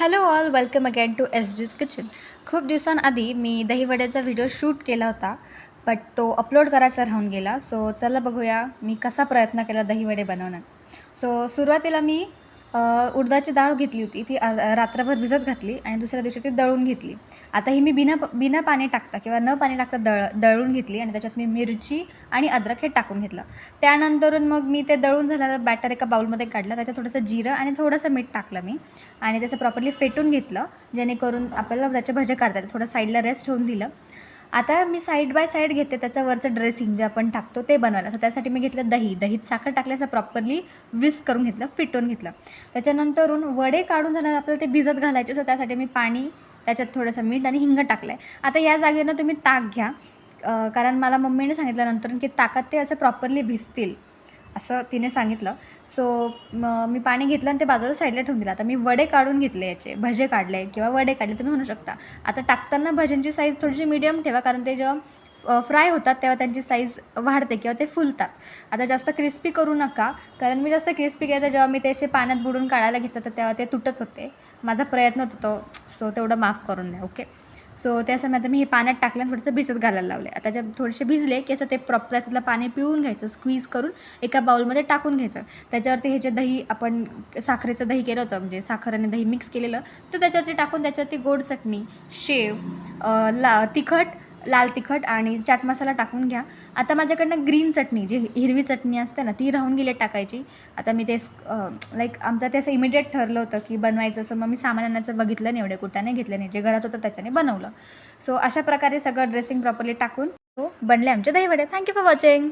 Hello all, welcome again to S G's kitchen. खूप दिवसांआधी मी दहीवड्याचा video shoot केला होता, बट तो अपलोड करायचा राहून गेला. सो चला बघूया मी कसा प्रयत्न केला दहीवडे बनवण्याचा. सो सुरुवातीला मी उडदाची डाळ घेतली होती, ती रात्रभर भिजत घातली आणि दुसऱ्या दिवशी ती दळून घेतली. आता ही मी बिना पाणी टाकता किंवा न पाणी टाकता दळून घेतली आणि त्याच्यात मी मिरची आणि अद्रक हे टाकून घेतलं. त्यानंतरून मग मी ते दळून झालेलं बॅटर एका बाउलमध्ये काढलं, त्याच्यात थोडंसं जिरं आणि थोडंसं मीठ टाकलं मी आणि त्याचं प्रॉपरली फेटून घेतलं, जेणेकरून आपल्याला त्याचे भजे काढता येतात. थोडं साईडला रेस्ट ठेवून दिलं. आता मी साईड बाय साईड घेते त्याचं वरचं ड्रेसिंग जे आपण टाकतो ते बनवायला. तर त्यासाठी मी घेतलं दहीत साखर टाकल्याचं प्रॉपरली विस्क करून घेतलं, फिटवून घेतलं. त्याच्यानंतरून वडे काढून झाल्यावर आपल्याला ते भिजत घालायचे, तर त्यासाठी मी पाणी, त्याच्यात थोडंसं मीठ आणि हिंग टाकलं आहे. आता या जागेनं तुम्ही ताक घ्या, कारण मला मम्मीने सांगितलं नंतर की ताकात ते असं प्रॉपरली भिजतील असं तिने सांगितलं. सो मी पाणी घेतलं आणि ते बाजूला साईडला ठेवून दिलं. आता मी वडे काढून घेतले, याचे भजे काढले किंवा वडे काढले तुम्ही म्हणू शकता. आता टाकताना भज्यांची साईज थोडीशी मीडियम ठेवा, कारण ते जेव्हा फ्राय होतात तेव्हा त्यांची साईज वाढते किंवा ते फुलतात. आता जास्त क्रिस्पी करू नका, कारण मी जास्त क्रिस्पी केलं तर जेव्हा मी ते असे पाण्यात बुडून काढायला घेतलं तर तेव्हा ते तुटत होते. माझा प्रयत्न होता तो, सो तेवढं माफ करून द्या. ओके. सो त्यासाठी आता मी हे पाण्यात टाकलं आणि थोडंसं भिजत घालायला लावले. आता त्याच्यात थोडेसे भिजले की असं ते प्रॉपर त्यातलं पाणी पिळून घ्यायचं, स्क्वीज करून एका बाउलमध्ये टाकून घ्यायचं. त्याच्यावरती हे जे दही आपण साखरेचं दही केलं होतं, म्हणजे साखर आणि दही मिक्स केलेलं, तर त्याच्यावरती टाकून त्याच्यावरती गोड चटणी, शेव, लाल तिखट आणि चाट मसाला टाकून घ्या. आता माझ्याकडनं ग्रीन चटणी, जी हिरवी चटणी असते ना, ती राहून गेली टाकायची. आता मी ते लाईक आमचं ते असं इमिडिएट ठरलं होतं की बनवायचं. सो मग मी सामान आणायचं बघितलं नाही, एवढे कुठाने घेतले नाही, जे घरात होतं त्याच्याने बनवलं. सो अशा प्रकारे सगळं ड्रेसिंग प्रॉपरली टाकून बनले आमचे दहीवडे. Thank you for watching.